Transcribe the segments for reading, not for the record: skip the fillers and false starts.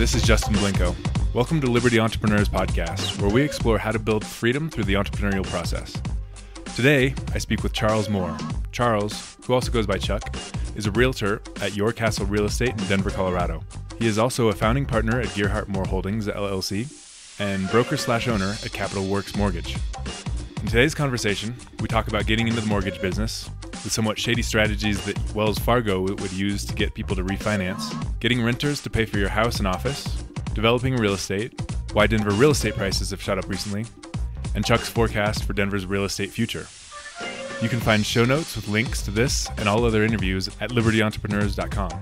This is Justin Blinko. Welcome to Liberty Entrepreneurs Podcast, where we explore how to build freedom through the entrepreneurial process. Today, I speak with Charles Moore. Charles, who also goes by Chuck, is a realtor at Your Castle Real Estate in Denver, Colorado. He is also a founding partner at Gearhart Moore Holdings, LLC, and broker/owner at Capital Works Mortgage. In today's conversation, we talk about getting into the mortgage business, the somewhat shady strategies that Wells Fargo would use to get people to refinance, getting renters to pay for your house and office, developing real estate, why Denver real estate prices have shot up recently, and Chuck's forecast for Denver's real estate future. You can find show notes with links to this and all other interviews at libertyentrepreneurs.com.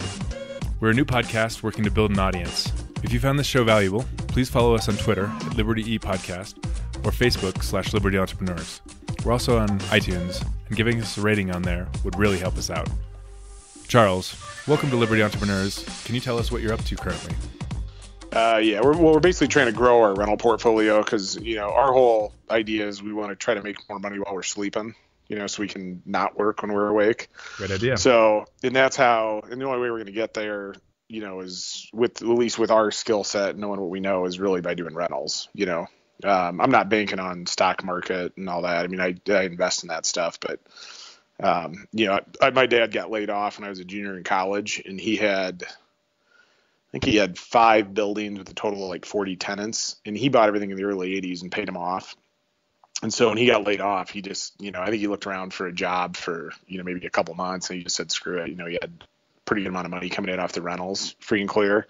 We're a new podcast working to build an audience. If you found this show valuable, please follow us on Twitter at LibertyEPodcast or Facebook/Liberty Entrepreneurs. We're also on iTunes, and giving us a rating on there would really help us out. Charles, welcome to Liberty Entrepreneurs. Can you tell us what you're up to currently? We're basically trying to grow our rental portfolio because, our whole idea is we want to try to make more money while we're sleeping, so we can not work when we're awake. Great idea. So, and that's how, and the only way we're going to get there, is with, at least with our skill set, knowing what we know, is really by doing rentals, I'm not banking on stock market and all that. I mean, I invest in that stuff, but, my dad got laid off when I was a junior in college, and he had 5 buildings with a total of like 40 tenants, and he bought everything in the early 80s and paid them off. And so when he got laid off, he just, I think he looked around for a job for, maybe a couple months, and he just said, screw it. He had a pretty good amount of money coming in off the rentals, free and clear.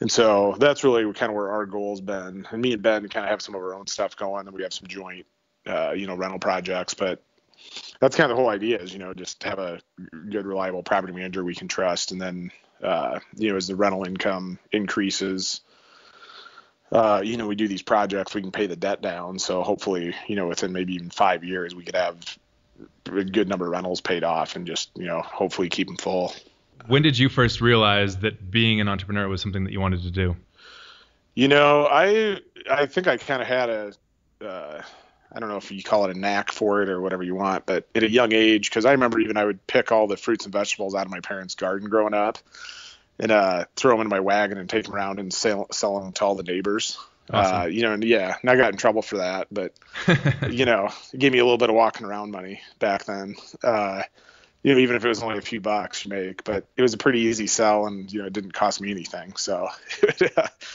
And so that's really kind of where our goal's been. And me and Ben kind of have some of our own stuff going, and we have some joint, rental projects. But that's kind of the whole idea is, just have a good, reliable property manager we can trust. And then, as the rental income increases, we do these projects, we can pay the debt down. So hopefully, within maybe even 5 years, we could have a good number of rentals paid off and just, hopefully keep them full. When did you first realize that being an entrepreneur was something that you wanted to do? I think I kind of had I don't know if you call it a knack for it or whatever you want, but at a young age, because I remember even I would pick all the fruits and vegetables out of my parents' garden growing up and throw them in my wagon and take them around and sell them to all the neighbors. Awesome. And I got in trouble for that, but, it gave me a little bit of walking around money back then. Even if it was only a few bucks you make, but it was a pretty easy sell and, it didn't cost me anything. So,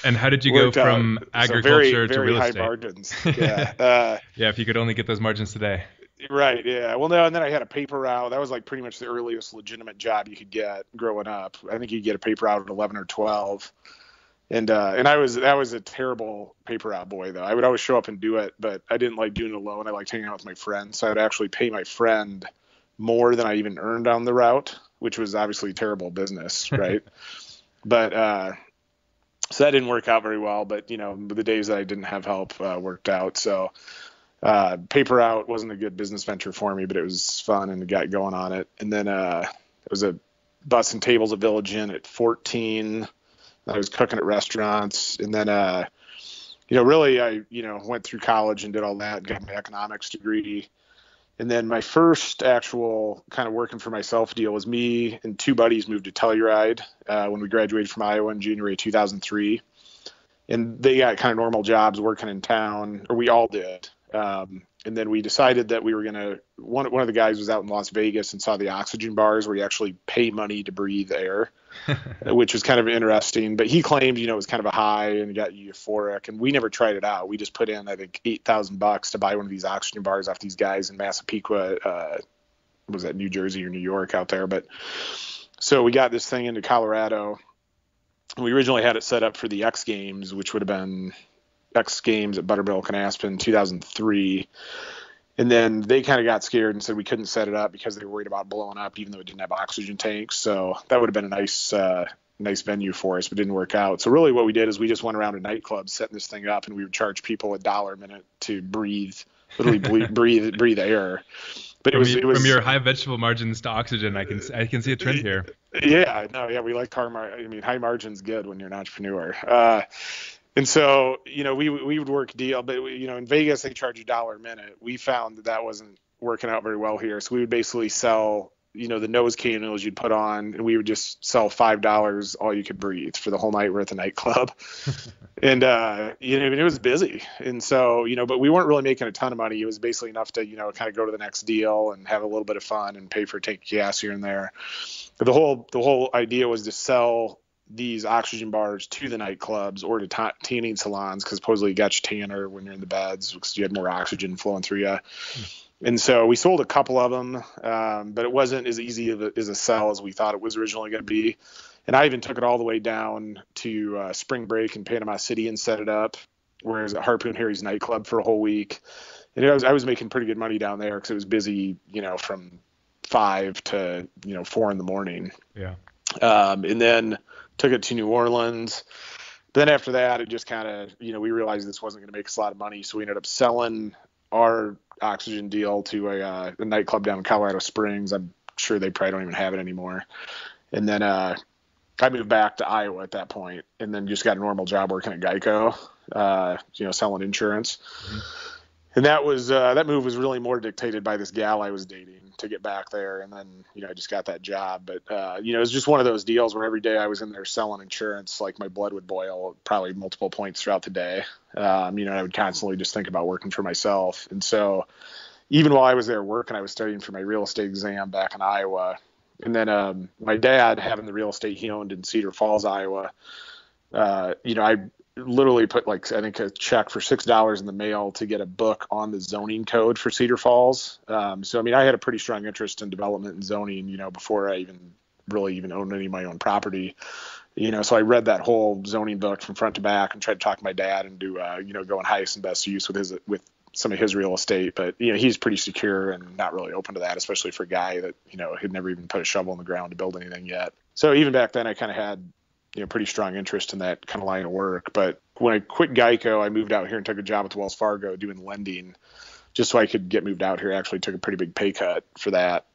and how did you go from agriculture to real estate? Very high margins. Yeah. Yeah. If you could only get those margins today. Right. Yeah. Well, no. And then I had a paper route. That was like pretty much the earliest legitimate job you could get growing up. I think you'd get a paper route at 11 or 12. And that was a terrible paper route boy though. I would always show up and do it, but I didn't like doing it alone. I liked hanging out with my friends. So I would actually pay my friend more than I even earned on the route, which was obviously terrible business. Right. But, so that didn't work out very well, but the days that I didn't have help, worked out. So, paper route wasn't a good business venture for me, but it was fun and got going on it. And then, it was a bus and tables at Village Inn at 14. I was cooking at restaurants. And then, really I, went through college and did all that, got my economics degree. And then my first actual kind of working for myself deal was me and 2 buddies moved to Telluride when we graduated from Iowa in January 2003. And they got kind of normal jobs working in town, or we all did. And then we decided that we were going to, one of the guys was out in Las Vegas and saw the oxygen bars where you actually pay money to breathe air, which was kind of interesting. But he claimed, it was kind of a high and got you euphoric. And we never tried it out. We just put in, I think, $8,000 to buy one of these oxygen bars off these guys in Massapequa. Was that New Jersey or New York out there? But so we got this thing into Colorado. We originally had it set up for the X Games, which would have been X Games at Buttermilk and Aspen 2003. And then they kind of got scared and said we couldn't set it up because they were worried about blowing up, even though it didn't have oxygen tanks. So that would have been a nice venue for us, but didn't work out. So really what we did is we just went around to nightclubs setting this thing up, and we would charge people $1 a minute to literally breathe air. But it was from your high vegetable margins to oxygen. I can see a trend here. Yeah, we like high margin's good when you're an entrepreneur. And so, we would work a deal, but in Vegas, they charge you $1 a minute. We found that wasn't working out very well here. So we would basically sell the nose cannons you'd put on, and we would just sell $5 all you could breathe for the whole night we're at the nightclub. And, it was busy. And so, but we weren't really making a ton of money. It was basically enough to, kind of go to the next deal and have a little bit of fun and pay for tank gas here and there. But the whole idea was to sell these oxygen bars to the nightclubs or to tanning salons, because supposedly you got your tanner when you're in the beds because you had more oxygen flowing through you. And so we sold a couple of them, but it wasn't as easy as a sell as we thought it was originally going to be. And I even took it all the way down to spring break in Panama City and set it up, whereas at Harpoon Harry's nightclub for a whole week. And I was making pretty good money down there because it was busy, from 5 to 4 in the morning. Yeah. And then took it to New Orleans. Then after that, it just kind of, we realized this wasn't going to make us a lot of money, so we ended up selling our oxygen deal to a nightclub down in Colorado Springs. I'm sure they probably don't even have it anymore. And then I moved back to Iowa at that point, and then just got a normal job working at Geico, selling insurance. Mm-hmm. And that move was really more dictated by this gal I was dating to get back there. And then, I just got that job. But, it was just one of those deals where every day I was in there selling insurance, like my blood would boil probably multiple points throughout the day. I would constantly just think about working for myself. And so even while I was there working, I was studying for my real estate exam back in Iowa. And then my dad, having the real estate he owned in Cedar Falls, Iowa, I literally put I think a check for $6 in the mail to get a book on the zoning code for Cedar Falls. So I had a pretty strong interest in development and zoning, before I even owned any of my own property. So I read that whole zoning book from front to back and tried to talk to my dad and do going highest and best use with some of his real estate. But he's pretty secure and not really open to that, especially for a guy that had never even put a shovel in the ground to build anything yet. So even back then I kind of had pretty strong interest in that kind of line of work. But when I quit Geico, I moved out here and took a job at Wells Fargo doing lending just so I could get moved out here. I actually took a pretty big pay cut for that.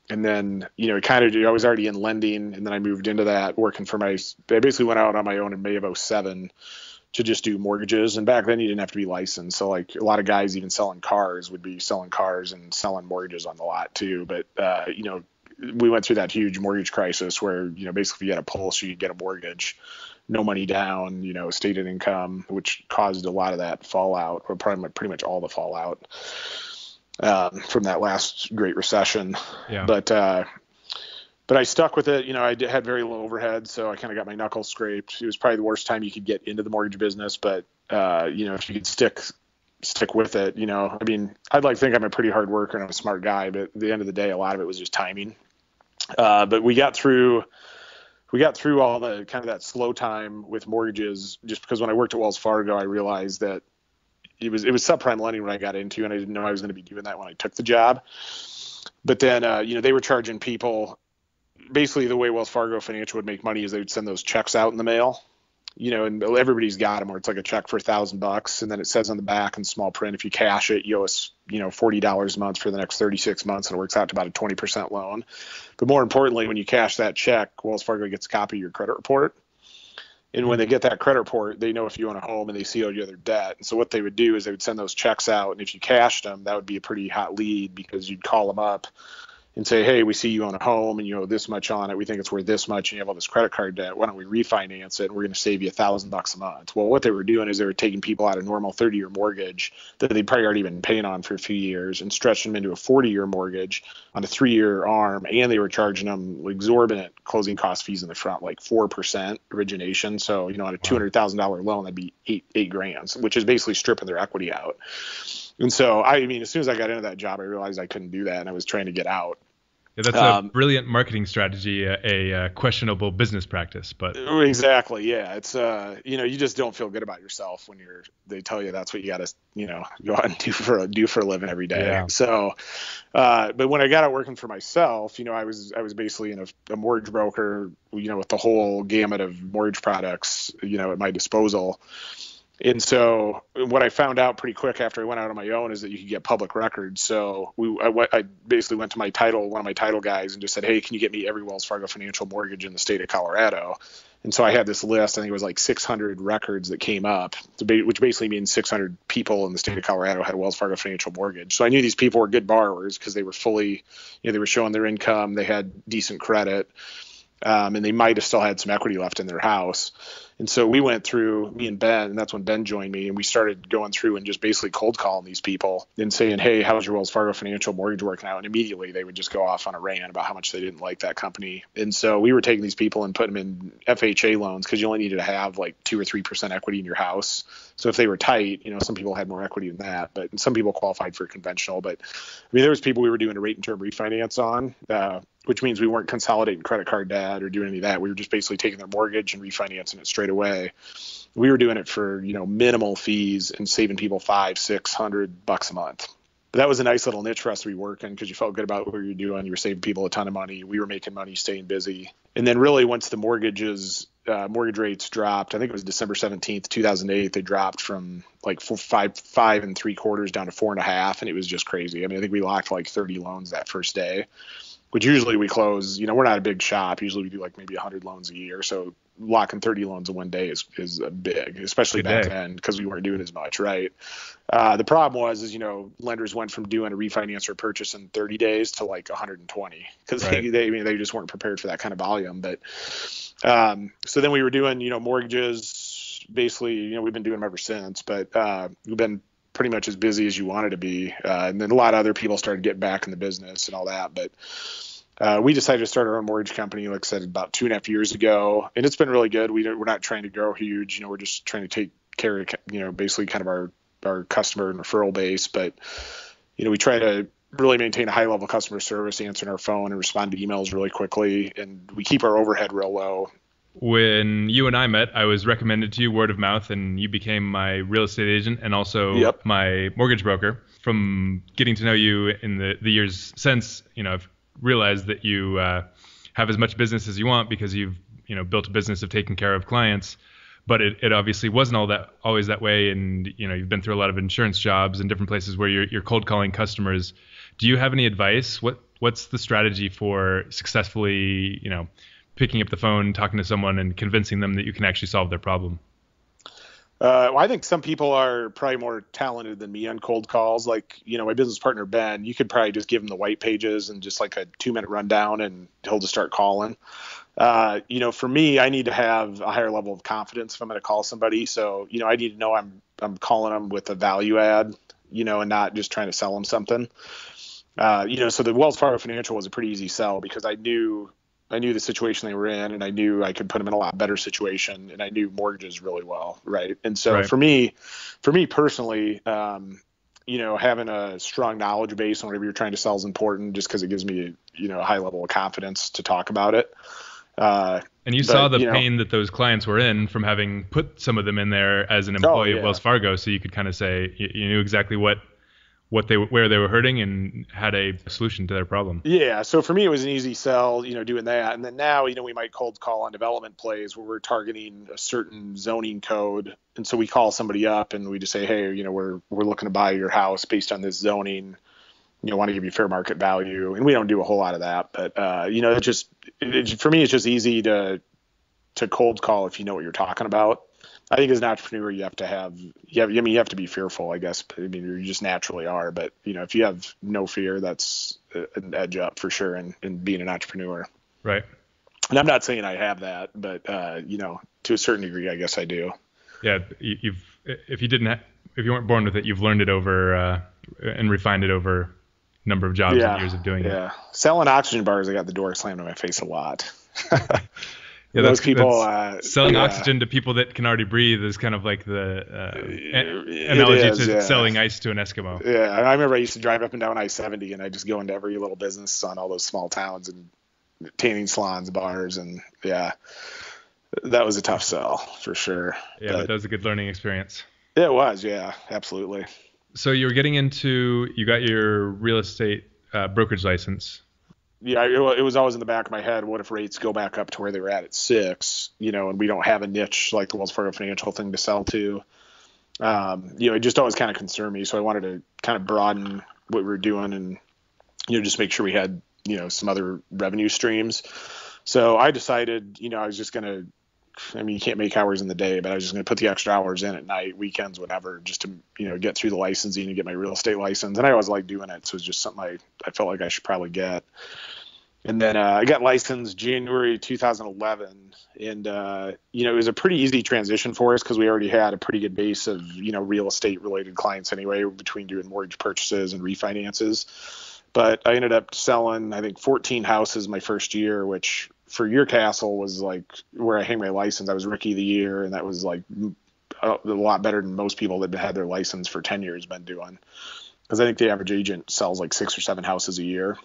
And then, I was already in lending, and then I moved into that working I basically went out on my own in May of 2007 to just do mortgages. And back then you didn't have to be licensed. So a lot of guys even selling cars would be selling cars and selling mortgages on the lot too. But, we went through that huge mortgage crisis where, basically if you had a pulse, you could get a mortgage, no money down, stated income, which caused a lot of that fallout, or pretty much all the fallout from that last Great Recession. Yeah. But I stuck with it. I had very low overhead, so I kind of got my knuckles scraped. It was probably the worst time you could get into the mortgage business, but if you could stick with it, I'd like to think I'm a pretty hard worker and I'm a smart guy, but at the end of the day, a lot of it was just timing. But we got through all the kind of that slow time with mortgages, just because when I worked at Wells Fargo, I realized that it was subprime lending when I got into, and I didn't know I was going to be doing that when I took the job. But then, they were charging people, basically the way Wells Fargo Financial would make money is they would send those checks out in the mail. And everybody's got them, where it's like a check for $1,000, and then it says on the back in small print, if you cash it, you owe us, $40 a month for the next 36 months, and it works out to about a 20% loan. But more importantly, when you cash that check, Wells Fargo gets a copy of your credit report. And when they get that credit report, they know if you own a home and they see all your other debt. And so what they would do is they would send those checks out, and if you cashed them, that would be a pretty hot lead, because you'd call them up and say, hey, we see you own a home and you owe this much on it. We think it's worth this much and you have all this credit card debt. Why don't we refinance it? And we're going to save you $1,000 a month. Well, what they were doing is they were taking people out of a normal 30-year mortgage that they'd probably already been paying on for a few years and stretching them into a 40-year mortgage on a 3-year arm. And they were charging them exorbitant closing cost fees in the front, like 4% origination. So, on a $200,000 loan, that'd be eight grand, which is basically stripping their equity out. And so, as soon as I got into that job, I realized I couldn't do that, and I was trying to get out. Yeah, that's a brilliant marketing strategy, a questionable business practice, but exactly, yeah. It's you just don't feel good about yourself when they tell you that's what you got to go out and do for a living every day. Yeah. So, but when I got out working for myself, I was basically in a mortgage broker, with the whole gamut of mortgage products, at my disposal. And so what I found out pretty quick after I went out on my own is that you could get public records. So I basically went to one of my title guys and just said, hey, can you get me every Wells Fargo Financial mortgage in the state of Colorado? And so I had this list. I think it was like 600 records that came up, which basically means 600 people in the state of Colorado had a Wells Fargo Financial mortgage. So I knew these people were good borrowers because they were fully, they were showing their income, they had decent credit, and they might have still had some equity left in their house. And so we went through, me and Ben, and that's when Ben joined me, and we started going through and just basically cold calling these people and saying, hey, how's your Wells Fargo Financial mortgage working out? And immediately they would just go off on a rant about how much they didn't like that company. And so we were taking these people and putting them in FHA loans because you only needed to have like 2 or 3% equity in your house. So if they were tight, some people had more equity than that, but some people qualified for conventional. But I mean, there was people we were doing a rate and term refinance on, which means we weren't consolidating credit card debt or doing any of that. We were just basically taking their mortgage and refinancing it straight away. We were doing it for, minimal fees and saving people $500-600 a month. But that was a nice little niche for us to be working because you felt good about what you're doing. You were saving people a ton of money. We were making money, staying busy. And then really once the mortgage rates dropped, I think it was December 17th, 2008, they dropped from like 5.75 down to 4.5. And it was just crazy. I mean, I think we locked like 30 loans that first day, which usually we close, we're not a big shop. Usually we do like maybe 100 loans a year. So locking 30 loans in one day is big, especially back then because we weren't doing as much, right? The problem was, lenders went from doing a refinance or purchase in 30 days to like 120 because they just weren't prepared for that kind of volume. But so then we were doing, mortgages, basically, we've been doing them ever since, but we've been pretty much as busy as you wanted to be. And then a lot of other people started getting back in the business and all that. But we decided to start our own mortgage company, like I said, about 2.5 years ago. And it's been really good. We're not trying to grow huge. We're just trying to take care of, basically kind of our customer and referral base. But, we try to really maintain a high level customer service, answering our phone and respond to emails really quickly. And we keep our overhead real low. When you and I met, I was recommended to you word of mouth, and you became my real estate agent and also my mortgage broker. From getting to know you in the years since, I've realized that you have as much business as you want because you've built a business of taking care of clients. But it obviously wasn't always that way, and you've been through a lot of insurance jobs and different places where you're cold calling customers. Do you have any advice? What's the strategy for successfully picking up the phone, talking to someone, and convincing them that you can actually solve their problem? Well, I think some people are probably more talented than me on cold calls. Like, my business partner, Ben, you could probably just give him the white pages and just like a 2-minute rundown and he'll just start calling. For me, I need to have a higher level of confidence if I'm going to call somebody. So, I need to know I'm calling them with a value add, and not just trying to sell them something. So the Wells Fargo Financial was a pretty easy sell because I knew the situation they were in, and I knew I could put them in a lot better situation, and I knew mortgages really well, right? And so for me personally, having a strong knowledge base on whatever you're trying to sell is important, just because it gives me a high level of confidence to talk about it. And you saw the pain that those clients were in from having put some of them in there as an employee at Wells Fargo, so you could kind of say you knew exactly where they were hurting and had a solution to their problem. Yeah. So for me, it was an easy sell, doing that. And then now, we might cold call on development plays where we're targeting a certain zoning code. And so we call somebody up and we just say, hey, we're looking to buy your house based on this zoning, want to give you fair market value. And we don't do a whole lot of that, but for me, it's just easy to cold call if you know what you're talking about. I think as an entrepreneur, you have to be fearful, I guess. I mean, you just naturally are. But, if you have no fear, that's an edge up for sure in being an entrepreneur. Right. And I'm not saying I have that, but, to a certain degree, I guess I do. Yeah. If you weren't born with it, you've learned it over and refined it over a number of jobs and years of doing it. Yeah. Selling oxygen bars, I got the door slammed in my face a lot. Yeah, those people selling oxygen to people that can already breathe is kind of like the analogy to selling ice to an Eskimo. Yeah, I remember I used to drive up and down I-70 and I just go into every little business on all those small towns and tanning salons, bars, and that was a tough sell for sure. Yeah, but that was a good learning experience. Yeah, it was. Yeah, absolutely. So you got your real estate brokerage license. Yeah, it was always in the back of my head. What if rates go back up to where they were at 6, and we don't have a niche like the Wells Fargo Financial thing to sell to? It just always kind of concerned me. So I wanted to kind of broaden what we were doing and, just make sure we had, some other revenue streams. So I decided, I was just going to, you can't make hours in the day, but I was just going to put the extra hours in at night, weekends, whatever, just to, get through the licensing and get my real estate license. And I always liked doing it. So it's just something I felt like I should probably get. And then I got licensed January 2011. And, it was a pretty easy transition for us because we already had a pretty good base of, real estate related clients anyway, between doing mortgage purchases and refinances. But I ended up selling, I think, 14 houses my first year, which for your castle was like where I hang my license. I was rookie of the year, and that was like a lot better than most people that had their license for 10 years been doing. Because I think the average agent sells like 6 or 7 houses a year.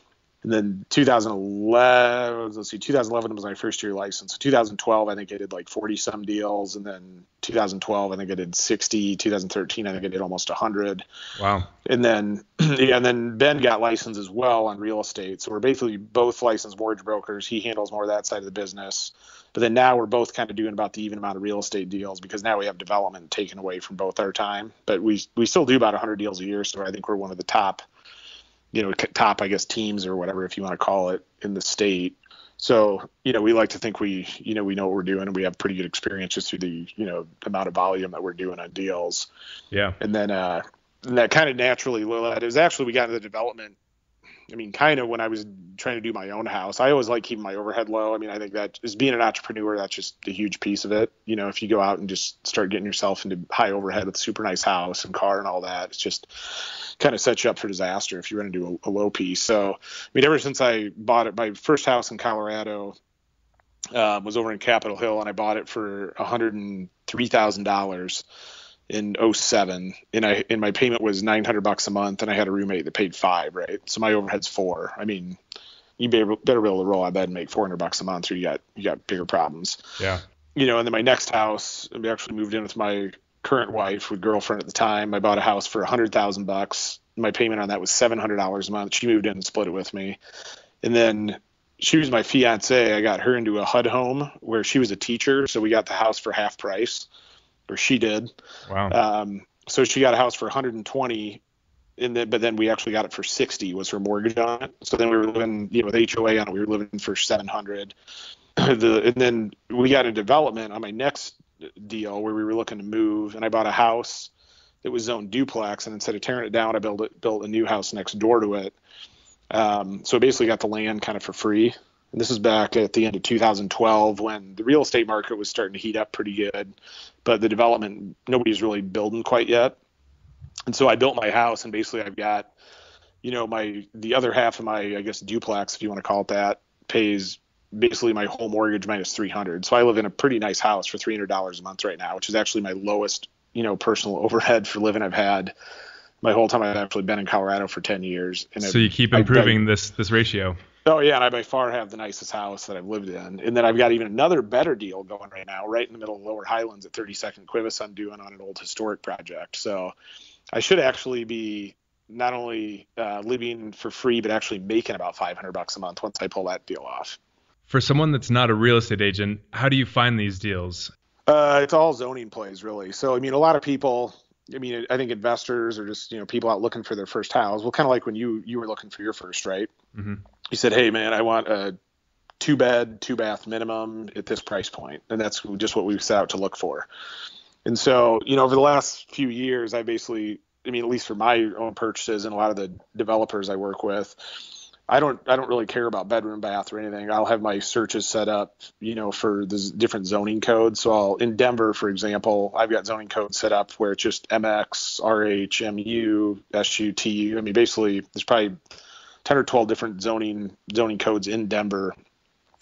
And then 2011 was my first year license. So 2012, I think I did like 40 some deals. And then 2012, I think I did 60. 2013, I think I did almost 100. Wow. And then, and then Ben got licensed as well on real estate. So we're basically both licensed mortgage brokers. He handles more of that side of the business. But then now we're both kind of doing about the even amount of real estate deals because now we have development taken away from both our time. But we still do about 100 deals a year. So I think we're one of the top, I guess, teams or whatever, if you want to call it, in the state. So, we like to think we know what we're doing, and we have pretty good experience just through the, amount of volume that we're doing on deals. Yeah. And then, and that kind of naturally led. It was actually, we got into the development. Kind of when I was trying to do my own house, I always like keeping my overhead low. I think that is being an entrepreneur. That's just a huge piece of it. If you go out and just start getting yourself into high overhead with a super nice house and car and all that, it's just kind of sets you up for disaster if you're going to do a low piece. So, ever since I bought it, my first house in Colorado was over in Capitol Hill, and I bought it for $103,000 in 07, and my payment was $900 a month, and I had a roommate that paid $5, right? So my overhead's $4. You better be able to roll out of bed and make $400 a month, or you got bigger problems. Yeah. And then my next house, we actually moved in with my current wife, with girlfriend at the time. I bought a house for $100,000. My payment on that was $700 a month. She moved in and split it with me, and then she was my fiance. I got her into a HUD home where she was a teacher, so we got the house for half price. Or she did. Wow. So she got a house for 120, but then we actually got it for 60 was her mortgage on it. So then we were living, with HOA on it, we were living for 700. And then we got a development on my next deal where we were looking to move, and I bought a house that was zoned duplex, and instead of tearing it down, I built a new house next door to it. So I basically got the land kind of for free. And this is back at the end of 2012 when the real estate market was starting to heat up pretty good, but the development, nobody's really building quite yet. And so I built my house, and basically I've got, the other half of my, I guess, duplex, if you want to call it that, pays basically my whole mortgage minus $300. So I live in a pretty nice house for $300 a month right now, which is actually my lowest, personal overhead for living I've had my whole time. I've actually been in Colorado for 10 years. And so you keep improving this ratio. Oh, yeah, and I by far have the nicest house that I've lived in. And then I've got even another better deal going right now, right in the middle of Lower Highlands at 32nd Cuevas I'm doing on an old historic project. So I should actually be not only living for free, but actually making about $500 a month once I pull that deal off. For someone that's not a real estate agent, how do you find these deals? It's all zoning plays, really. So, a lot of people, I think investors or just, people out looking for their first house. Well, kind of like when you were looking for your first, right? Mm-hmm. You said, hey, man, I want a 2-bed, 2-bath minimum at this price point. And that's just what we set out to look for. And so, over the last few years, I basically, at least for my own purchases and a lot of the developers I work with, I don't really care about bedroom, bath, or anything. I'll have my searches set up, for the different zoning codes. So in Denver, for example, I've got zoning codes set up where it's just MX, RH, MU, SU, TU. Basically, there's probably 10 or 12 different zoning codes in Denver.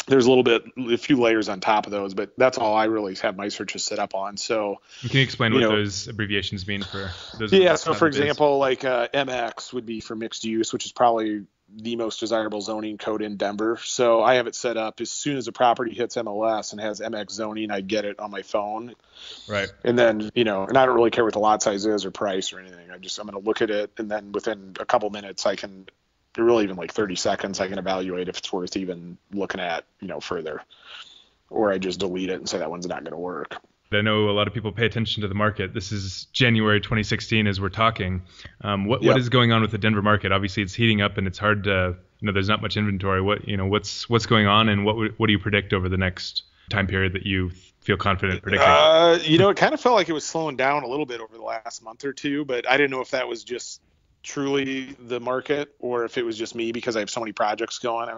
There's a few layers on top of those, but that's all I really have my searches set up on. So can you explain what those abbreviations mean for those? Yeah. So for example, like MX would be for mixed use, which is probably the most desirable zoning code in Denver. So I have it set up as soon as a property hits MLS and has MX zoning, I get it on my phone. Right. And then, and I don't really care what the lot size is or price or anything. I'm going to look at it, and then within a couple minutes, really even like 30 seconds, I can evaluate if it's worth even looking at, further, or I just delete it and say that one's not going to work. I know a lot of people pay attention to the market. This is January 2016 as we're talking. What is going on with the Denver market? Obviously, it's heating up and it's hard to, there's not much inventory. What's going on, and what do you predict over the next time period that you feel confident predicting? It kind of felt like it was slowing down a little bit over the last month or two, but I didn't know if that was just truly the market or if it was just me because I have so many projects going.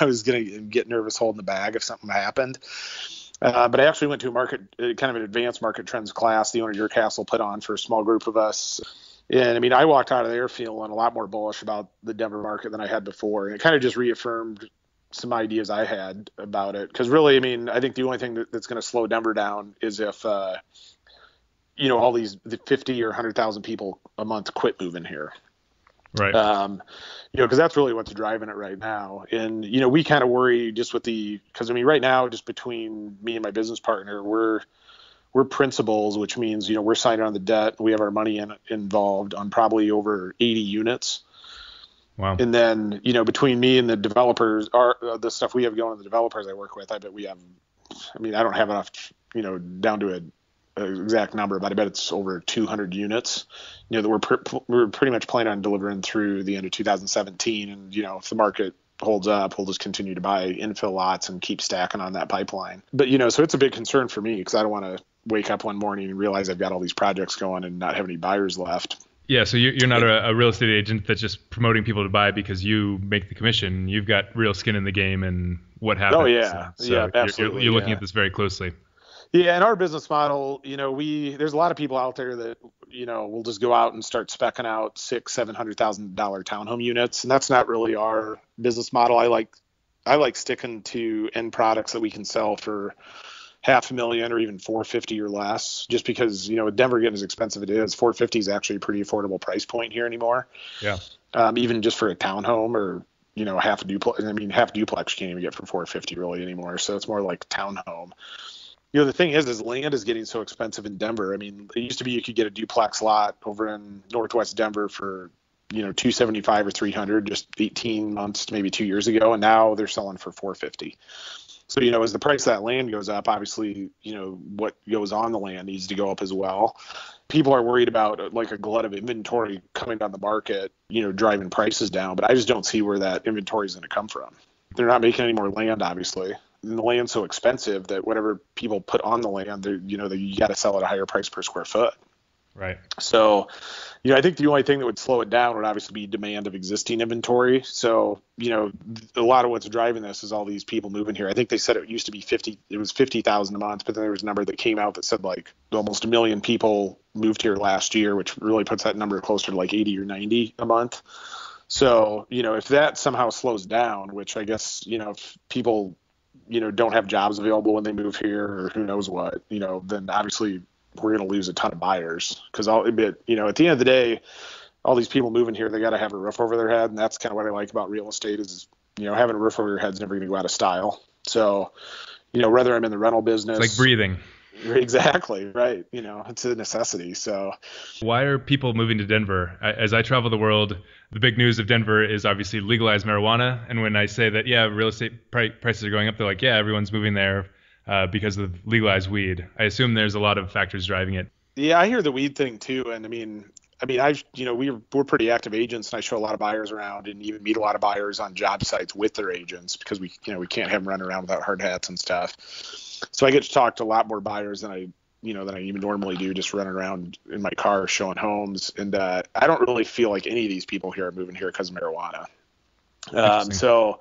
I was going to get nervous holding the bag if something happened. But I actually went to a kind of an advanced market trends class the owner of Your Castle put on for a small group of us. And I walked out of there feeling a lot more bullish about the Denver market than I had before. And it kind of just reaffirmed some ideas I had about it. Because really, I think the only thing that's going to slow Denver down is if, all the 50 or 100,000 people a month quit moving here. Right. Because that's really what's driving it right now. And, we kind of worry just with because right now, just between me and my business partner, we're principals, which means, we're signing on the debt. We have our money involved on probably over 80 units. Wow. And then, between me and the developers, the stuff we have going on the developers I work with, I bet we have, I don't have enough, down to an exact number, but I bet it's over 200 units, that we're pretty much planning on delivering through the end of 2017. And, if the market holds up, we'll just continue to buy infill lots and keep stacking on that pipeline. But, so it's a big concern for me because I don't want to wake up one morning and realize I've got all these projects going and not have any buyers left. Yeah, so you're not a real estate agent that's just promoting people to buy because you make the commission. You've got real skin in the game and what happens. Oh, yeah. So Absolutely. You're looking at this very closely. Yeah, and our business model, there's a lot of people out there that, will just go out and start speccing out $600,000-$700,000 townhome units, and that's not really our business model. I like sticking to end products that we can sell for $500,000 or even $450,000 or less, just because, with Denver getting as expensive as it is, $450,000 is actually a pretty affordable price point here anymore. Yeah. Even just for a townhome or, half a duplex. Half a duplex you can't even get for $450,000 really anymore. So it's more like townhome. The thing is land is getting so expensive in Denver. It used to be you could get a duplex lot over in Northwest Denver for, $275,000 or $300,000 just 18 months, maybe 2 years ago. And now they're selling for $450,000. So, as the price of that land goes up, obviously, what goes on the land needs to go up as well. People are worried about like a glut of inventory coming on the market, driving prices down. But I just don't see where that inventory is going to come from. They're not making any more land, obviously. And the land's so expensive that whatever people put on the land, you got to sell at a higher price per square foot. Right. So, I think the only thing that would slow it down would obviously be demand of existing inventory. So, a lot of what's driving this is all these people moving here. I think they said it used to be 50,000 a month, but then there was a number that came out that said like almost 1 million people moved here last year, which really puts that number closer to like 80 or 90 a month. So, if that somehow slows down, which I guess, if people, don't have jobs available when they move here or who knows what, then obviously we're going to lose a ton of buyers because at the end of the day, all these people moving here, they got to have a roof over their head. And that's kind of what I like about real estate is, having a roof over your head is never going to go out of style. So, whether I'm in the rental business, it's like breathing. Exactly. Right. It's a necessity. So why are people moving to Denver? As I travel the world, the big news of Denver is obviously legalized marijuana. And when I say that, real estate prices are going up, they're like, everyone's moving there because of legalized weed. I assume there's a lot of factors driving it. Yeah, I hear the weed thing too. And we're pretty active agents, and I show a lot of buyers around and even meet a lot of buyers on job sites with their agents because we can't have them run around without hard hats and stuff. So I get to talk to a lot more buyers than I even normally do, just running around in my car showing homes. And I don't really feel like any of these people here are moving here because of marijuana. So,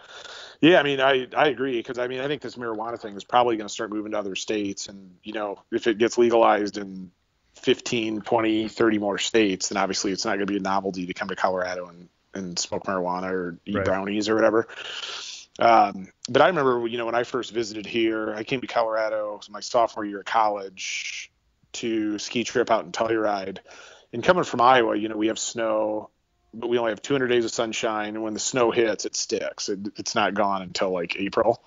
yeah, I agree because I think this marijuana thing is probably going to start moving to other states. And, if it gets legalized in 15, 20, 30 more states, then obviously it's not going to be a novelty to come to Colorado and smoke marijuana or eat brownies or whatever. But I remember, when I first visited here, I came to Colorado my sophomore year of college to ski trip out in Telluride. And coming from Iowa, we have snow, but we only have 200 days of sunshine. And when the snow hits, it sticks. It's not gone until like April.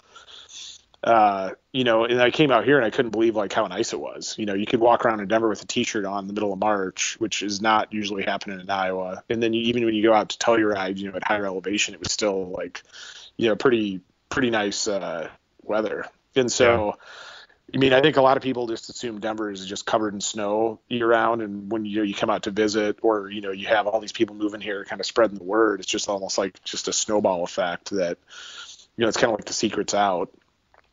And I came out here and I couldn't believe like how nice it was. You could walk around in Denver with a t-shirt on in the middle of March, which is not usually happening in Iowa. And then even when you go out to Telluride, at higher elevation, it was still like, pretty nice weather. And so, I mean, I think a lot of people just assume Denver is just covered in snow year round. And when, you come out to visit, or, you have all these people moving here kind of spreading the word, it's just almost like just a snowball effect that, it's kind of like the secret's out.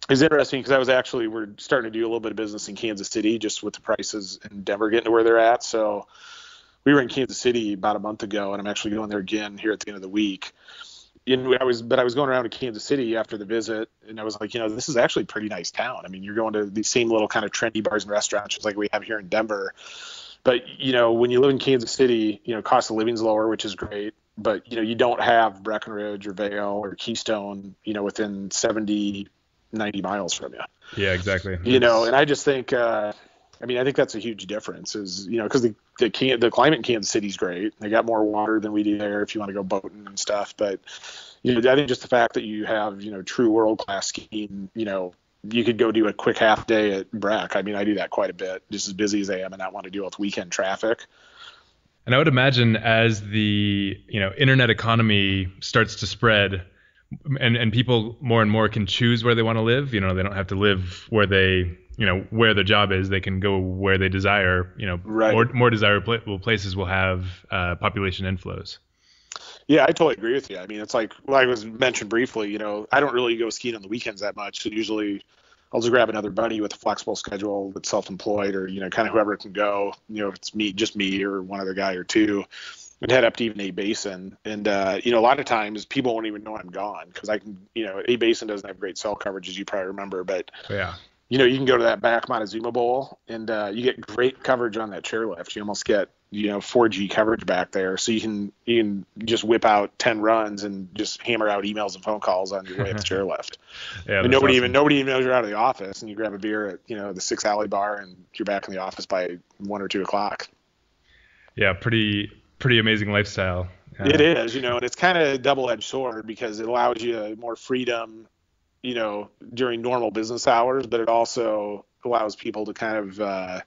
It's interesting because we're starting to do a little bit of business in Kansas City just with the prices in Denver getting to where they're at. So we were in Kansas City about a month ago, and I'm actually going there again here at the end of the week. I was going around to Kansas City after the visit, and I was like, this is actually a pretty nice town. I mean, you're going to these same little kind of trendy bars and restaurants just like we have here in Denver. But, when you live in Kansas City, cost of living's lower, which is great. But, you don't have Breckenridge or Vail or Keystone, within 70, 90 miles from you. Yeah, exactly. And I just think, I think that's a huge difference is, because the climate in Kansas City is great. They got more water than we do there if you want to go boating and stuff. But, I think just the fact that you have, true world-class skiing, you could go do a quick half day at Breck. I mean, I do that quite a bit, just as busy as I am and not want to deal with weekend traffic. And I would imagine as the, internet economy starts to spread and people more and more can choose where they want to live, they don't have to live where they, where their job is. They can go where they desire, right. more desirable places will have population inflows. Yeah, I totally agree with you. I mean, it's like, I was mentioned briefly, I don't really go skiing on the weekends that much. So usually I'll just grab another buddy with a flexible schedule that's self-employed, or, kind of whoever can go, if it's just me or one other guy or two, and head up to even A Basin. And, a lot of times people won't even know I'm gone because I can, A Basin doesn't have great cell coverage, as you probably remember, but yeah, you can go to that back Montezuma Bowl and you get great coverage on that chairlift. You almost get, 4G coverage back there. So you can just whip out 10 runs and just hammer out emails and phone calls on your way up the chairlift. Yeah, and nobody even knows you're out of the office, and you grab a beer at, the 6 Alley Bar and you're back in the office by 1 or 2 o'clock. Yeah. Pretty amazing lifestyle. It is, and it's kind of a double-edged sword because it allows you more freedom, during normal business hours, but it also allows people to kind of,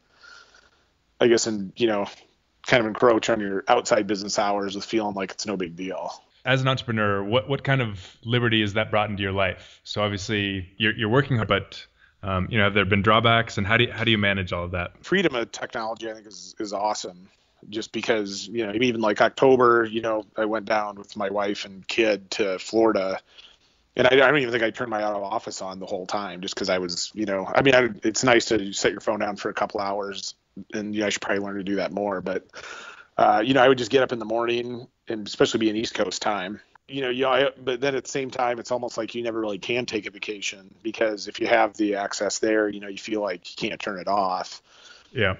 kind of encroach on your outside business hours with feeling like it's no big deal. As an entrepreneur, what kind of liberty has that brought into your life? So obviously you're working hard, but have there been drawbacks, and how do you manage all of that? Freedom of technology, I think, is awesome. Just because, even like October, I went down with my wife and kid to Florida, and I don't even think I turned my out of office on the whole time, just because I was, it's nice to set your phone down for a couple hours, and I should probably learn to do that more. But, I would just get up in the morning, and especially be in East Coast time, but then at the same time, it's almost like you never really can take a vacation, because if you have the access there, you feel like you can't turn it off. Yeah.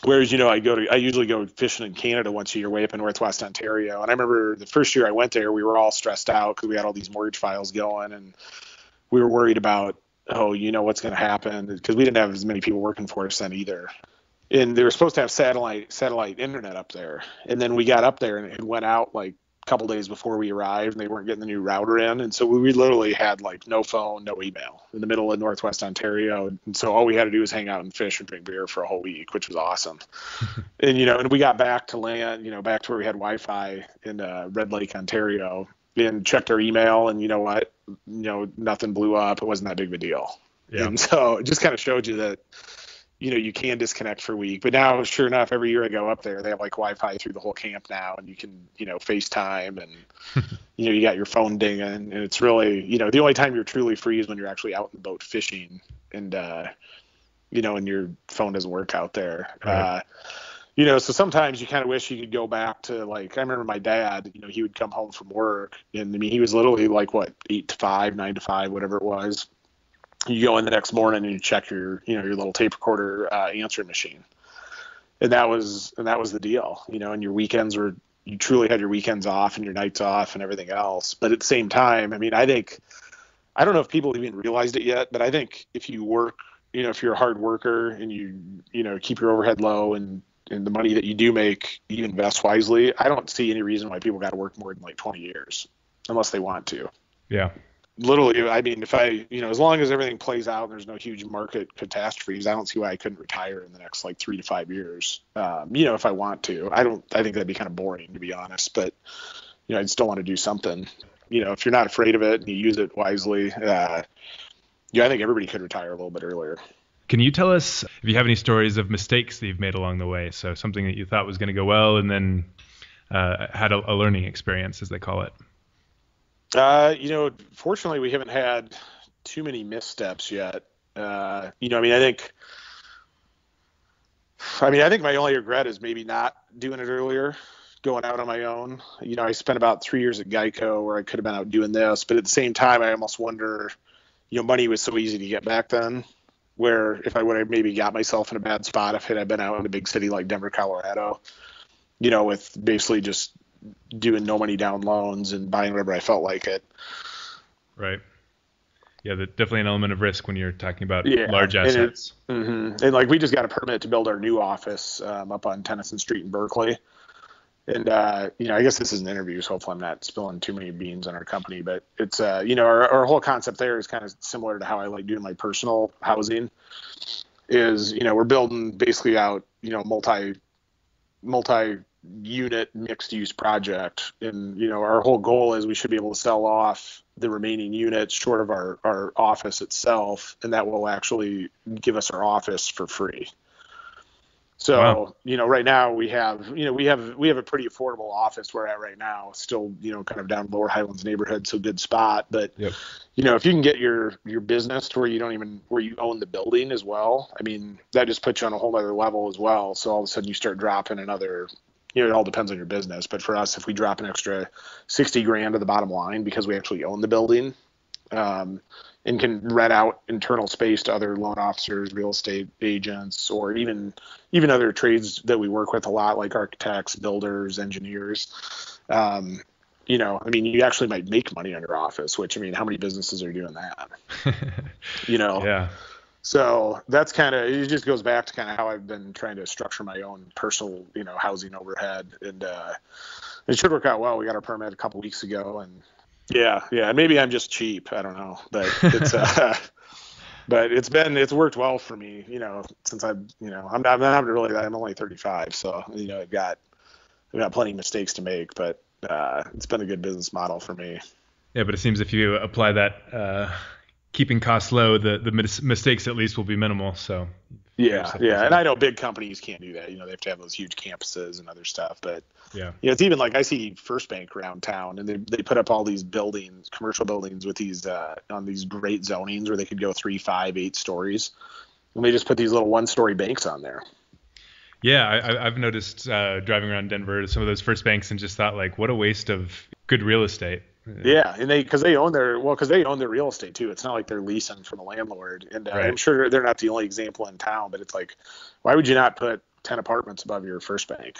Whereas, I usually go fishing in Canada once a year way up in Northwest Ontario. And I remember the first year I went there, we were all stressed out because we had all these mortgage files going, and we were worried about, what's going to happen, because we didn't have as many people working for us then either. And they were supposed to have satellite internet up there. And then we got up there and it went out like a couple days before we arrived, and they weren't getting the new router in. And so we literally had like no phone, no email in the middle of Northwest Ontario. And so all we had to do was hang out and fish and drink beer for a whole week, which was awesome. And, and we got back to land, back to where we had Wi-Fi in Red Lake, Ontario, and checked our email, and nothing blew up. It wasn't that big of a deal. Yeah. And so it just kind of showed you that, you can disconnect for a week. But now, sure enough, every year I go up there, they have like Wi-Fi through the whole camp now, and you can, FaceTime, and, you got your phone dinging. And it's really, the only time you're truly free is when you're actually out in the boat fishing, and, and your phone doesn't work out there. Right. So sometimes you kind of wish you could go back to, like, I remember my dad, he would come home from work, and he was literally like, 8 to 5, 9 to 5, whatever it was. You go in the next morning and you check your little tape recorder answering machine, and that was the deal. And your weekends you truly had your weekends off and your nights off and everything else. But at the same time, I don't know if people even realized it yet, but I think if you work, if you're a hard worker and you keep your overhead low, and the money that you do make, you invest wisely, I don't see any reason why people got to work more than like 20 years unless they want to. Yeah. Literally, if as long as everything plays out and there's no huge market catastrophes, I don't see why I couldn't retire in the next like 3 to 5 years. If I want to. I think that'd be kind of boring, to be honest, but I'd still want to do something. If you're not afraid of it and you use it wisely, Yeah, I think everybody could retire a little bit earlier. Can you tell us if you have any stories of mistakes that you've made along the way? So something that you thought was going to go well and then had a learning experience, as they call it. Fortunately, we haven't had too many missteps yet. I think my only regret is maybe not doing it earlier, going out on my own. I spent about 3 years at Geico where I could have been out doing this, but at the same time, I almost wonder, money was so easy to get back then, where if I would have maybe got myself in a bad spot if I'd been out in a big city like Denver, Colorado, with basically just doing no money down loans and buying whatever I felt like it. Right. Yeah, definitely an element of risk when you're talking about Yeah, large assets. And like we just got a permit to build our new office up on Tennyson Street in Berkeley. And, I guess this is an interview, so hopefully I'm not spilling too many beans on our company, but it's, our whole concept there is kind of similar to how I like doing my personal housing is, we're building basically out, multi-unit mixed use project. And, our whole goal is we should be able to sell off the remaining units short of our office itself. And that will actually give us our office for free. So, Wow. Right now we have a pretty affordable office we're at right now, still, kind of down Lower Highlands neighborhood. So good spot. But, Yep. If you can get your business to where you own the building as well, I mean, that just puts you on a whole other level as well. So all of a sudden you start dropping another, it all depends on your business. But for us, if we drop an extra 60 grand to the bottom line because we actually own the building, and can rent out internal space to other loan officers, real estate agents, or even other trades that we work with a lot, like architects, builders, engineers. You actually might make money on your office, which, how many businesses are doing that? Yeah. So that's it just goes back to kind of how I've been trying to structure my own personal, housing overhead. And it should work out well. We got our permit a couple weeks ago, and yeah. Maybe I'm just cheap. I don't know, but it's but it's worked well for me. Since I'm not really that. I'm only 35, so I've got plenty of mistakes to make, but it's been a good business model for me. Yeah, but it seems if you apply that keeping costs low, the mistakes at least will be minimal. So yeah. And I know big companies can't do that. They have to have those huge campuses and other stuff. But yeah, it's even like I see First Bank around town, and they put up all these buildings, commercial buildings with these on these great zonings where they could go 3, 5, 8 stories, and they just put these little 1-story banks on there. Yeah, I've noticed driving around Denver some of those First Banks and just thought like, what a waste of good real estate. Yeah, and because they own their real estate too. It's not like they're leasing from a landlord. And Right. I'm sure they're not the only example in town, but it's like, why would you not put 10 apartments above your First Bank?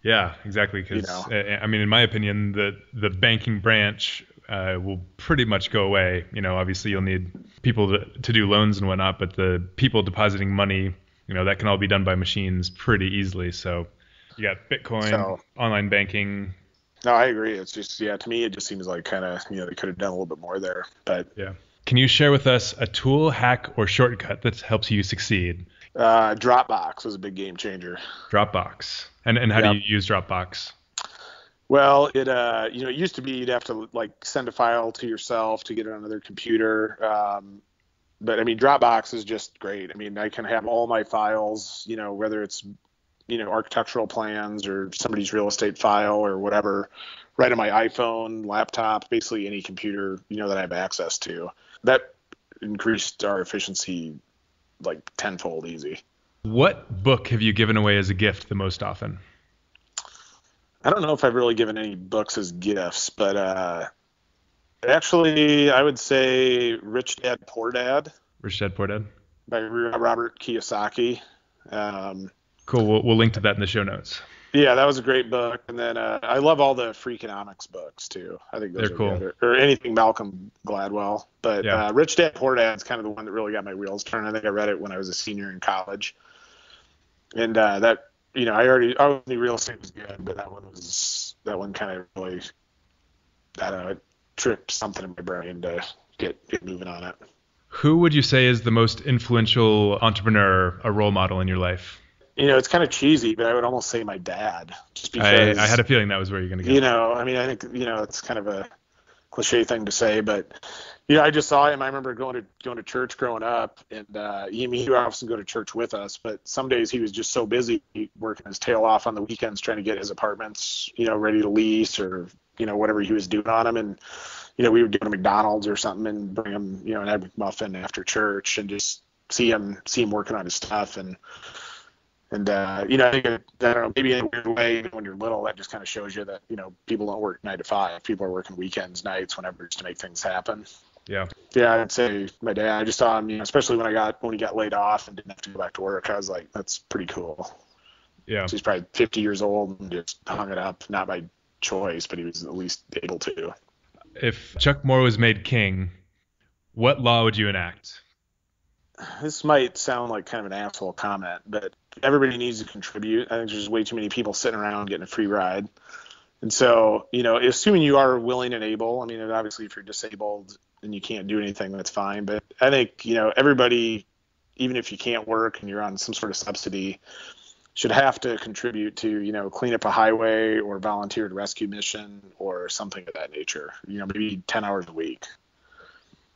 Yeah, exactly. Because in my opinion, the banking branch will pretty much go away. Obviously you'll need people to do loans and whatnot, but the people depositing money, that can all be done by machines pretty easily. So you got Bitcoin, online banking. No, I agree. It's just, to me, it just seems like kind of, they could have done a little bit more there. But yeah. Can you share with us a tool, hack, or shortcut that helps you succeed? Dropbox was a big game changer. Dropbox. And how do you use Dropbox? Well, it used to be you'd have to like send a file to yourself to get it on another computer. But Dropbox is just great. I can have all my files, whether it's architectural plans or somebody's real estate file or whatever, right on my iPhone, laptop, basically any computer, that I have access to. That increased our efficiency like tenfold easy. What book have you given away as a gift the most often? I don't know if I've really given any books as gifts, but actually I would say Rich Dad, Poor Dad. Rich Dad, Poor Dad? By Robert Kiyosaki. Cool. We'll link to that in the show notes. Yeah, that was a great book. And then I love all the Freakonomics books too. I think those They're are cool. good. Or anything Malcolm Gladwell. But Yeah. Rich Dad Poor Dad's kind of the one that really got my wheels turned. I think I read it when I was a senior in college. And that, I knew real estate was good, but that one kind of really, I don't know, it tripped something in my brain to get moving on it. Who would you say is the most influential entrepreneur, a role model in your life? It's kind of cheesy, but I would almost say my dad, just because I had a feeling that was where you're going to go. I think, it's kind of a cliche thing to say, but, Yeah, I just saw him. I remember going to church growing up, and he would often go to church with us. But some days he was just so busy working his tail off on the weekends trying to get his apartments, ready to lease or whatever he was doing on them. And we would go to McDonald's or something and bring him an egg McMuffin after church and just see him working on his stuff. And I think I don't know, maybe in a weird way, when you're little, that just kind of shows you that people don't work 9 to 5. People are working weekends, nights, whenever, just to make things happen. Yeah. Yeah, I'd say my dad. I just saw him, especially when he got laid off and didn't have to go back to work. I was like, that's pretty cool. Yeah. So he's probably 50 years old and just hung it up, not by choice, but he was at least able to. If Chuck Moore was made king, what law would you enact? This might sound like kind of an asshole comment, but everybody needs to contribute. I think there's way too many people sitting around getting a free ride. And so, assuming you are willing and able, obviously if you're disabled and you can't do anything, that's fine. But I think, everybody, even if you can't work and you're on some sort of subsidy, should have to contribute to, clean up a highway or volunteer at a rescue mission or something of that nature, maybe 10 hours a week.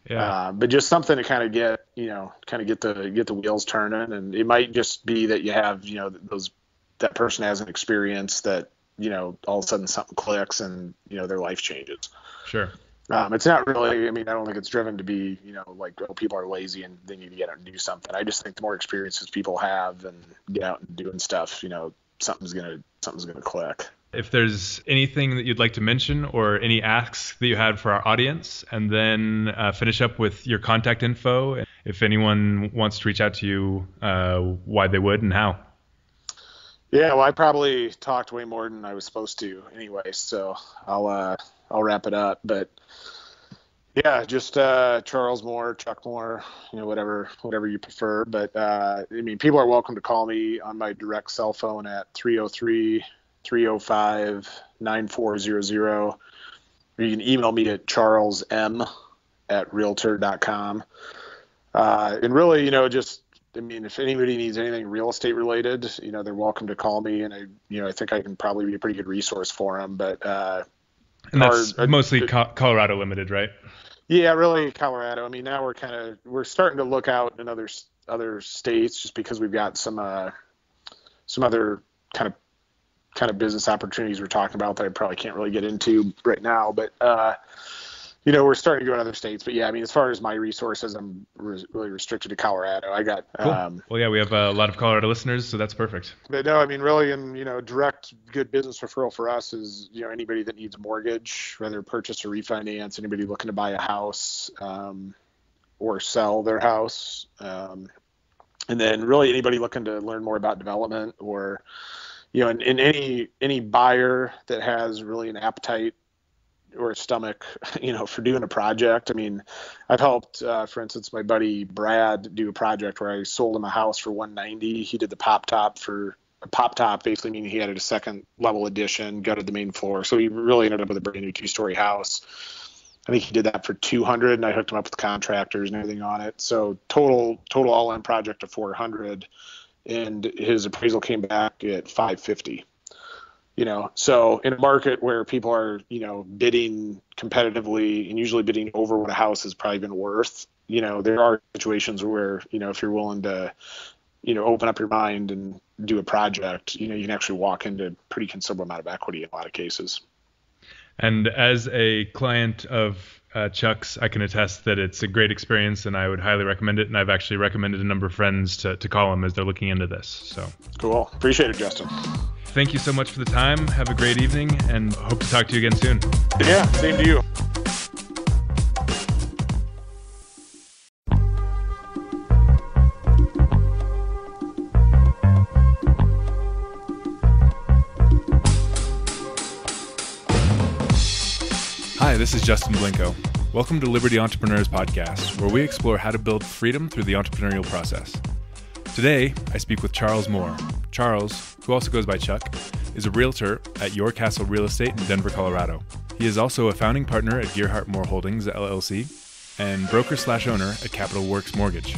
Yeah. But just something to kind of get the wheels turning. And it might just be that you have, that person has an experience that, all of a sudden something clicks and, their life changes. Sure. It's not really, I don't think it's driven to be, people are lazy and they need to get out and do something. I just think the more experiences people have and get out and doing stuff, something's going to click. If there's anything that you'd like to mention or any asks that you had for our audience, and then finish up with your contact info, if anyone wants to reach out to you, why they would and how. Yeah, well, I probably talked way more than I was supposed to anyway, so I'll wrap it up. But yeah, just Charles Moore, Chuck Moore, whatever you prefer. But people are welcome to call me on my direct cell phone at 303-305-9400. Or you can email me at charlesm@realtor.com. And really, if anybody needs anything real estate related, they're welcome to call me, and I think I can probably be a pretty good resource for them. But and that's mostly Colorado limited, right? Yeah, really Colorado. Now we're starting to look out in other states, just because we've got some other kind of business opportunities we're talking about that I probably can't really get into right now. But we're starting to go in other states. But yeah, as far as my resources, I'm really restricted to Colorado. I got cool. Well, yeah, we have a lot of Colorado listeners, so that's perfect. But no, really, and direct good business referral for us is anybody that needs a mortgage, whether purchase or refinance, anybody looking to buy a house or sell their house, and then really anybody looking to learn more about development, or and any buyer that has really an appetite or a stomach, for doing a project. I've helped, for instance, my buddy Brad do a project where I sold him a house for $190. He did the pop top, basically meaning he added a second level addition, gutted the main floor. So he really ended up with a brand new 2-story house. I think he did that for $200, and I hooked him up with contractors and everything on it. So total all-in project of $400, and his appraisal came back at $550. So in a market where people are, bidding competitively and usually bidding over what a house has probably been worth, there are situations where, if you're willing to, open up your mind and do a project, you can actually walk into a pretty considerable amount of equity in a lot of cases. And as a client of Chuck's, I can attest that it's a great experience, and I would highly recommend it. And I've actually recommended a number of friends to call him as they're looking into this. So cool. Appreciate it, Justin. Thank you so much for the time. Have a great evening, and hope to talk to you again soon. Yeah, same to you. Hi, this is Justin Blinko. Welcome to Liberty Entrepreneurs Podcast, where we explore how to build freedom through the entrepreneurial process. Today, I speak with Charles Moore. Charles, who also goes by Chuck, is a realtor at Your Castle Real Estate in Denver, Colorado. He is also a founding partner at Gearhart Moore Holdings, LLC, and broker/owner at Capital Works Mortgage.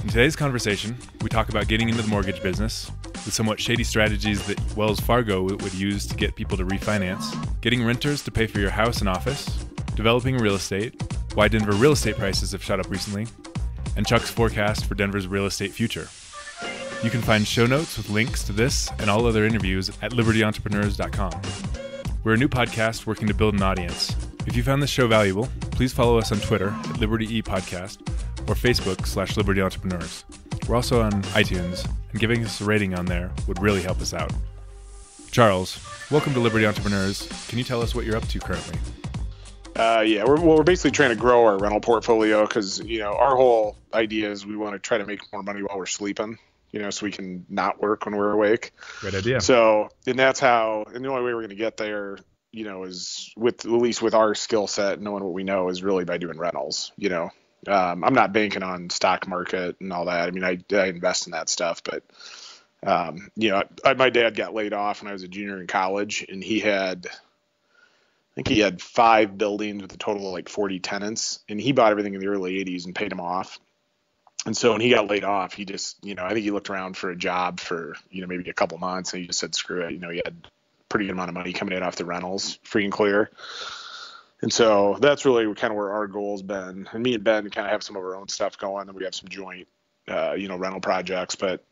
In today's conversation, we talk about getting into the mortgage business, the somewhat shady strategies that Wells Fargo would use to get people to refinance, getting renters to pay for your house and office, developing real estate, why Denver real estate prices have shot up recently, and Chuck's forecast for Denver's real estate future. You can find show notes with links to this and all other interviews at libertyentrepreneurs.com. We're a new podcast working to build an audience. If you found this show valuable, please follow us on Twitter at LibertyEPodcast or Facebook/Liberty Entrepreneurs. We're also on iTunes, and giving us a rating on there would really help us out. Charles, welcome to Liberty Entrepreneurs. Can you tell us what you're up to currently? We're basically trying to grow our rental portfolio because, our whole idea is we want to try to make more money while we're sleeping, so we can not work when we're awake. Great idea. So, and that's how, and the only way we're going to get there, is with, at least with our skill set, knowing what we know, is really by doing rentals. I'm not banking on stock market and all that. I mean, I invest in that stuff, but, my dad got laid off when I was a junior in college, and I think he had 5 buildings with a total of like 40 tenants, and he bought everything in the early 80s and paid them off. And so when he got laid off, he just, I think he looked around for a job for, maybe a couple months, and he just said, screw it. He had a pretty good amount of money coming in off the rentals, free and clear. And so that's really kind of where our goal's been. And me and Ben kind of have some of our own stuff going, and we have some joint, rental projects. But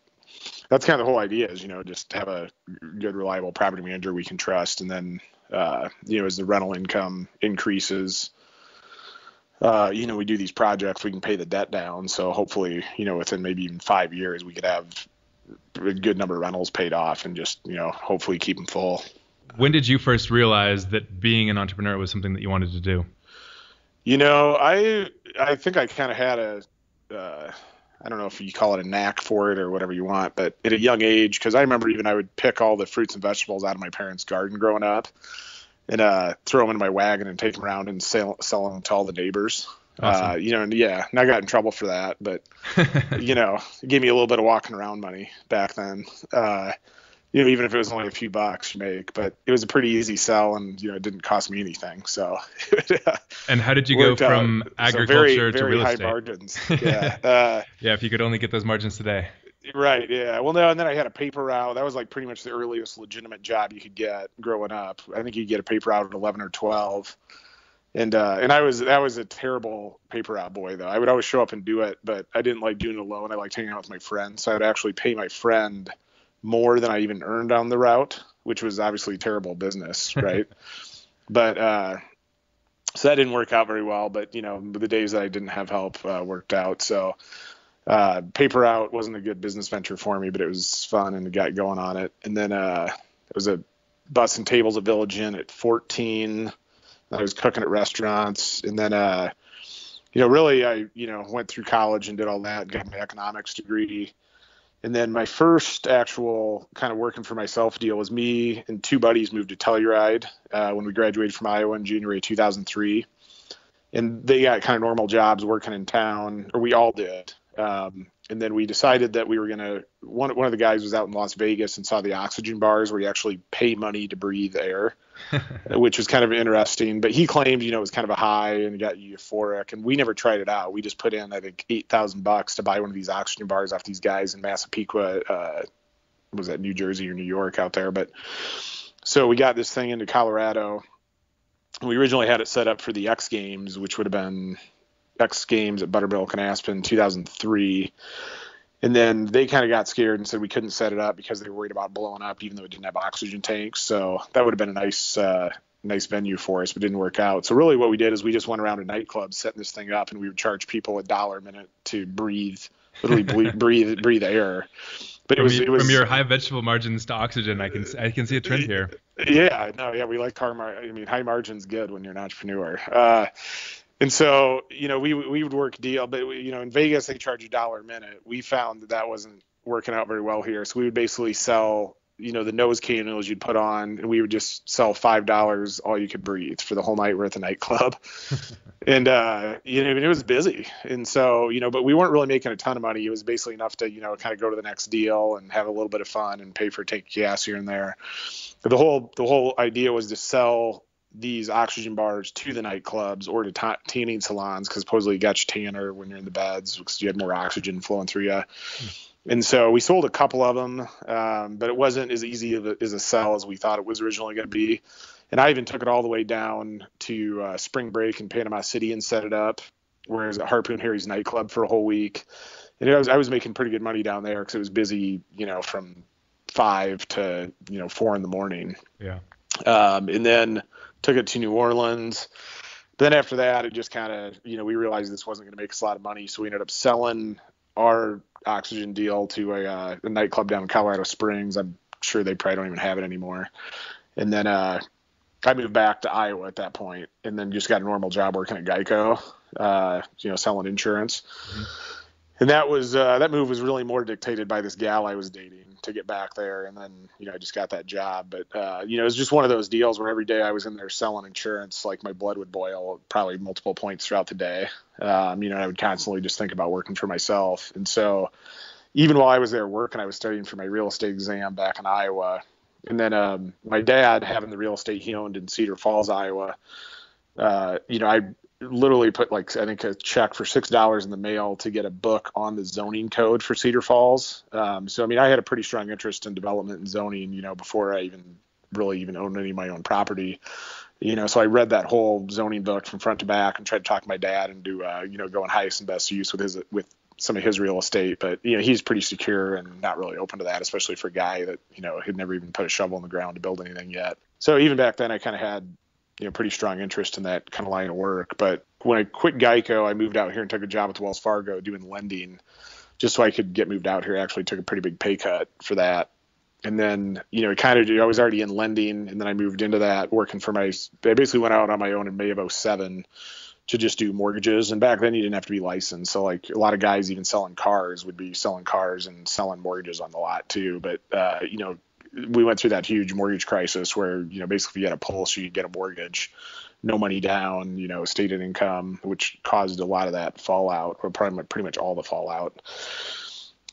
that's kind of the whole idea is, just have a good, reliable property manager we can trust. And then, as the rental income increases, we do these projects, we can pay the debt down. So hopefully, within maybe even 5 years, we could have a good number of rentals paid off and just, hopefully keep them full. When did you first realize that being an entrepreneur was something that you wanted to do? I think I kind of had I don't know if you call it a knack for it or whatever you want, but at a young age, because I remember even I would pick all the fruits and vegetables out of my parents' garden growing up and throw them in my wagon and take them around and sell them to all the neighbors. Awesome. And I got in trouble for that, but, it gave me a little bit of walking around money back then. Even if it was only a few bucks you make, but it was a pretty easy sell and, it didn't cost me anything. So. And how did you go from agriculture to real estate? Very high margins. Yeah. Yeah. If you could only get those margins today. Right. Yeah. Well, no. And then I had a paper route. That was like pretty much the earliest legitimate job you could get growing up. I think you get a paper route at 11 or 12. And that was a terrible paper route boy though. I would always show up and do it, but I didn't like doing it alone. I liked hanging out with my friends. So I would actually pay my friend more than I even earned on the route, which was obviously terrible business. Right. But, so that didn't work out very well, but the days that I didn't have help, worked out. So, paper route wasn't a good business venture for me, but it was fun and got going on it. And then, it was a bus and tables at Village Inn at 14. I was cooking at restaurants. And then, really I, went through college and did all that, got my economics degree. And then my first actual kind of working for myself deal was me and 2 buddies moved to Telluride when we graduated from Iowa in January 2003. And they got kind of normal jobs working in town, or we all did. And then we decided that we were going to, one of the guys was out in Las Vegas and saw the oxygen bars where you actually pay money to breathe air, which was kind of interesting. But he claimed, it was kind of a high and got you euphoric. And we never tried it out. We just put in, I think, $8,000 to buy one of these oxygen bars off these guys in Massapequa, was that New Jersey or New York out there? But so we got this thing into Colorado. We originally had it set up for the X Games, which would have been X Games at Buttermilk and Aspen 2003. And then they kind of got scared and said we couldn't set it up because they were worried about blowing up, even though it didn't have oxygen tanks. So that would have been a nice venue for us, but didn't work out. So really what we did is we just went around to nightclubs setting this thing up, and we would charge people $1 a minute to literally breathe air. But it was from your high vegetable margins to oxygen. I can see a trend here. Yeah, no, yeah, we like high margins good when you're an entrepreneur. And so, we would work a deal, but in Vegas, they charge $1 a minute. We found that wasn't working out very well here. So we would basically sell, the nose cannons you'd put on, and we would just sell $5 all you could breathe for the whole night we're at the nightclub. And, it was busy. And so, but we weren't really making a ton of money. It was basically enough to, kind of go to the next deal and have a little bit of fun and pay for a tank of gas here and there. But the whole idea was to sell these oxygen bars to the nightclubs or to tanning salons, because supposedly you got your tanner when you're in the beds because you had more oxygen flowing through you. And so we sold a couple of them, but it wasn't as easy as a sell as we thought it was originally going to be. And I even took it all the way down to spring break in Panama City and set it up, where I was at Harpoon Harry's nightclub for a whole week. And I was making pretty good money down there because it was busy, from 5 to 4 in the morning. Yeah. And then took it to New Orleans. Then after that, it just kind of, we realized this wasn't going to make us a lot of money, so we ended up selling our oxygen deal to a nightclub down in Colorado Springs. I'm sure they probably don't even have it anymore. And then I moved back to Iowa at that point, and then just got a normal job working at Geico, selling insurance. Mm-hmm. And that move was really more dictated by this gal I was dating to get back there. And then, I just got that job. But, it was just one of those deals where every day I was in there selling insurance, like my blood would boil probably multiple points throughout the day. I would constantly just think about working for myself. And so even while I was there working, I was studying for my real estate exam back in Iowa. And then my dad, having the real estate he owned in Cedar Falls, Iowa, I literally put I think a check for $6 in the mail to get a book on the zoning code for Cedar Falls. So I had a pretty strong interest in development and zoning, before I even owned any of my own property. So I read that whole zoning book from front to back and tried to talk to my dad and do go in highest and best use with some of his real estate. But he's pretty secure and not really open to that, especially for a guy that had never even put a shovel in the ground to build anything yet. So even back then I kind of had pretty strong interest in that kind of line of work. But when I quit Geico, I moved out here and took a job with Wells Fargo doing lending just so I could get moved out here. I actually took a pretty big pay cut for that. And then, I was already in lending, and then I moved into that working I basically went out on my own in May of 2007 to just do mortgages. And back then you didn't have to be licensed. So a lot of guys even selling cars would be selling cars and selling mortgages on the lot too. But, we went through that huge mortgage crisis where, basically if you had a pulse, you could get a mortgage, no money down, stated income, which caused a lot of that fallout, or pretty much all the fallout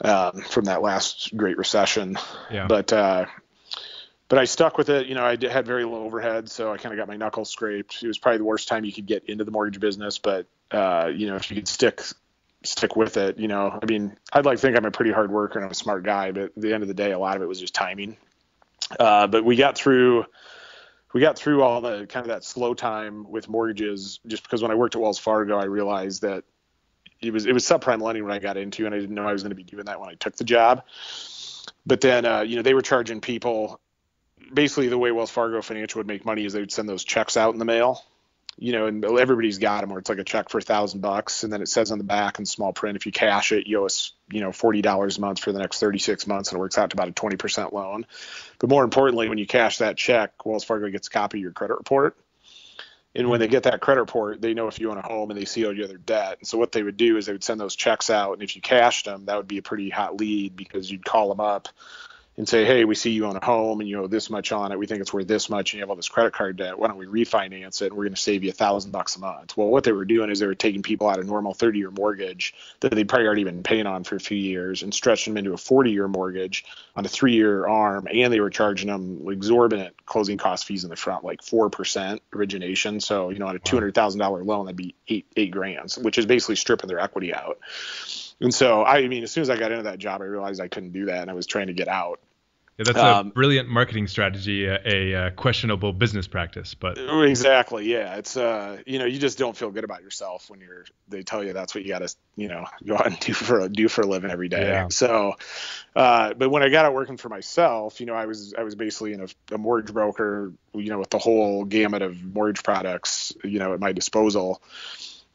from that last Great Recession. Yeah. But I stuck with it. I had very low overhead, so I kind of got my knuckles scraped. It was probably the worst time you could get into the mortgage business, but if you could stick with it, I'd like to think I'm a pretty hard worker and I'm a smart guy, but at the end of the day, a lot of it was just timing. But we got through all the kind of that slow time with mortgages, just because when I worked at Wells Fargo, I realized that it was subprime lending when I got into, and I didn't know I was going to be doing that when I took the job. But then, they were charging people. Basically, the way Wells Fargo Financial would make money is they would send those checks out in the mail. And everybody's got them, where it's like a check for $1,000, and then it says on the back in small print, if you cash it, you owe us, $40 a month for the next 36 months, and it works out to about a 20% loan. But more importantly, when you cash that check, Wells Fargo gets a copy of your credit report. And when they get that credit report, they know if you own a home and they see all your other debt. And so what they would do is they would send those checks out, and if you cashed them, that would be a pretty hot lead, because you'd call them up and say, hey, we see you own a home and you owe this much on it. We think it's worth this much, and you have all this credit card debt. Why don't we refinance it, and we're going to save you $1,000 a month? Well, what they were doing is they were taking people out of a normal 30-year mortgage that they'd probably already been paying on for a few years and stretching them into a 40-year mortgage on a 3-year arm, and they were charging them exorbitant closing cost fees in the front, like 4% origination. So, on a $200,000 loan, that'd be eight grand, which is basically stripping their equity out. And so, as soon as I got into that job, I realized I couldn't do that, and I was trying to get out. Yeah, that's a brilliant marketing strategy, a questionable business practice, but exactly, yeah. It's you just don't feel good about yourself when they tell you that's what you got to go out and do for a living every day. Yeah. So, but when I got out working for myself, I was basically in a mortgage broker, with the whole gamut of mortgage products, at my disposal.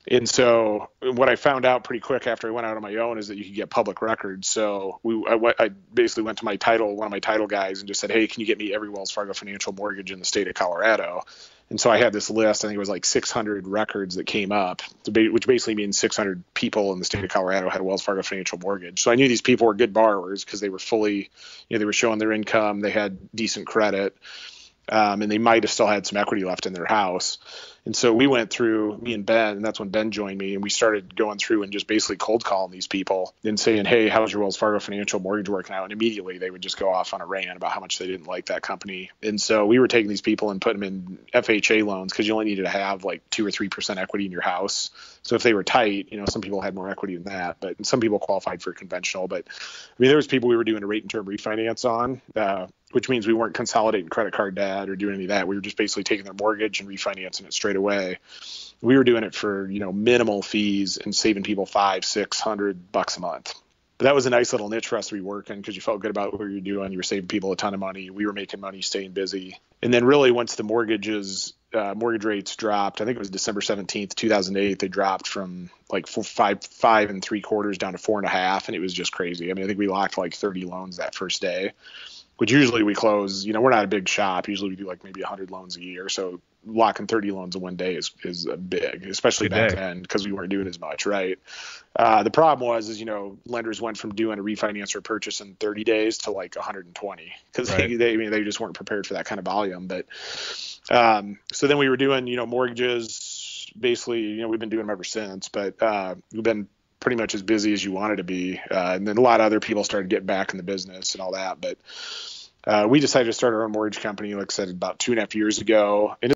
And so what I found out pretty quick after I went out on my own is that you could get public records. So I basically went to one of my title guys, and just said, hey, can you get me every Wells Fargo Financial mortgage in the state of Colorado? And so I had this list. I think it was like 600 records that came up, which basically means 600 people in the state of Colorado had a Wells Fargo Financial mortgage. So I knew these people were good borrowers because they were fully, they were showing their income, they had decent credit, and they might have still had some equity left in their house. And so we went through, me and Ben, and that's when Ben joined me, and we started going through and just basically cold calling these people and saying, hey, how's your Wells Fargo Financial mortgage working out? And immediately they would just go off on a rant about how much they didn't like that company. And so we were taking these people and putting them in FHA loans because you only needed to have like 2 or 3% equity in your house. So if they were tight, some people had more equity than that, but some people qualified for conventional. But there was people we were doing a rate and term refinance on, which means we weren't consolidating credit card debt or doing any of that. We were just basically taking their mortgage and refinancing it straight away. We were doing it for, minimal fees and saving people $500-600 a month. But that was a nice little niche for us to be working because you felt good about what you were doing. You were saving people a ton of money. We were making money, staying busy. And then really once the mortgage rates dropped, I think it was December 17th, 2008, they dropped from like 5.75 down to 4.5. And it was just crazy. I think we locked like 30 loans that first day, which usually we close, we're not a big shop. Usually we do like maybe 100 loans a year. So locking 30 loans in one day is big, especially back then because we weren't doing as much, right? The problem was, lenders went from doing a refinance or purchase in 30 days to like 120 because they just weren't prepared for that kind of volume. But so then we were doing, mortgages, basically, we've been doing them ever since, but we've been pretty much as busy as you wanted to be. And then a lot of other people started getting back in the business and all that. But we decided to start our own mortgage company, like I said, about 2.5 years ago. And